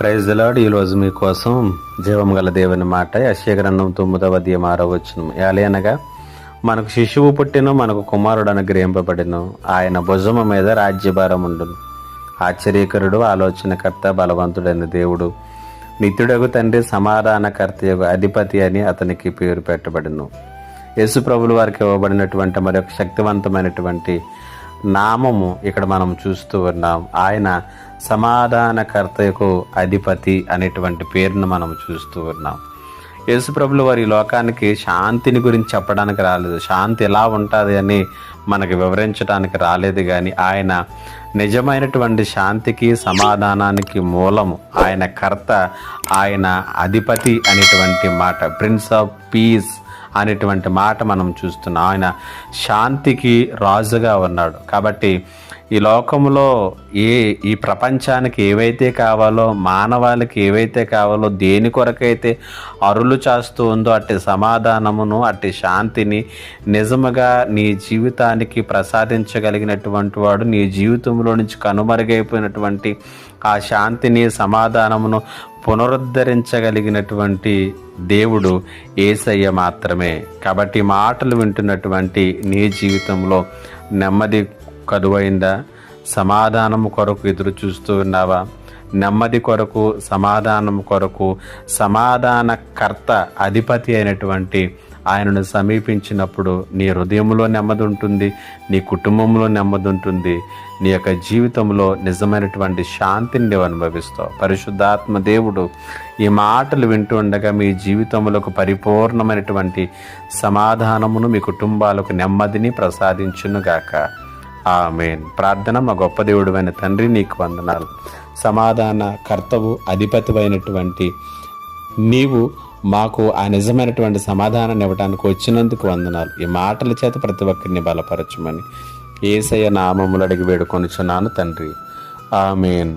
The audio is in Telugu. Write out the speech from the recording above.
Praise the lord. ఈరోజు మీకోసం జీవం గల దేవుని మాట యెషయా గ్రంథం 9వ అధ్యాయం 6వ వచనం. ఏలయనగా మనకు శిశువు పుట్టెను, మనకు కుమారుడు అనుగ్రహింపబడెను, ఆయన భుజము మీద రాజ్యభారం ఉండును. ఆశ్చర్యకరుడు, ఆలోచనకర్త, బలవంతుడైన దేవుడు, నిత్యుడగు తండ్రి, సమాధానకర్తయగు అధిపతి అని అతనికి పేరు పెట్టబడెను. యేసు ప్రభుల వారికి ఇవ్వబడినటువంటి మరొక శక్తివంతమైనటువంటి నామము ఇక్కడ మనం చూస్తూ ఉన్నాం. ఆయన సమాధానకర్తకు అధిపతి అనేటువంటి పేరును మనం చూస్తూ ఉన్నాం. యేసుప్రభులు వారి లోకానికి శాంతిని గురించి చెప్పడానికి రాలేదు, శాంతి ఎలా ఉంటుంది అని మనకు వివరించడానికి రాలేదు. కానీ ఆయన నిజమైనటువంటి శాంతికి, సమాధానానికి మూలము, ఆయన కర్త, ఆయన అధిపతి అనేటువంటి మాట, ప్రిన్స్ ఆఫ్ పీస్ అనేటువంటి మాట మనం చూస్తున్నాం. ఆయన శాంతికి రాజుగా ఉన్నాడు. కాబట్టి ఈ లోకంలో ఈ ప్రపంచానికి ఏవైతే కావాలో, మానవాళికి ఏవైతే కావాలో, దేని కొరకైతే అరులు చేస్తూ ఉందో అట్టి సమాధానమును, అట్టి శాంతిని నిజముగా నీ జీవితానికి ప్రసాదించగలిగినటువంటి వాడు, నీ జీవితంలో నుంచి కనుమరుగైపోయినటువంటి ఆ శాంతిని, సమాధానమును పునరుద్ధరించగలిగినటువంటి దేవుడు యేసయ్య మాత్రమే. కాబట్టి మాటలు వింటున్నటువంటి నీ జీవితంలో నెమ్మది కరువైందా? సమాధానము కొరకు ఎదురు చూస్తూ ఉన్నావా? నెమ్మది కొరకు, సమాధానం కొరకు సమాధానకర్త, అధిపతి అయినటువంటి ఆయనను సమీపించినప్పుడు నీ హృదయంలో నెమ్మది ఉంటుంది, నీ కుటుంబంలో నెమ్మది ఉంటుంది, నీ యొక్క జీవితంలో నిజమైనటువంటి శాంతిని నీవు అనుభవిస్తావు. పరిశుద్ధాత్మ దేవుడు ఈ మాటలు వింటూ ఉండగా మీ జీవితంలోకి పరిపూర్ణమైనటువంటి సమాధానమును, మీ కుటుంబాలకు నెమ్మదిని ప్రసాదించునుగాక. ఆమేన్. ప్రార్థన. మా గొప్ప దేవుడు అయిన తండ్రి, నీకు వందనాలు. సమాధాన కర్తవు, అధిపతి అయినటువంటి నీవు మాకు ఆ నిజమైనటువంటి సమాధానాన్ని ఇవ్వడానికి వచ్చినందుకు వందనాలు. ఈ మాటల చేత ప్రతి ఒక్కరిని బలపరచమని యేసయ్య నామములో అడిగి వేడుకొనుచున్నాను తండ్రి. ఆమేన్.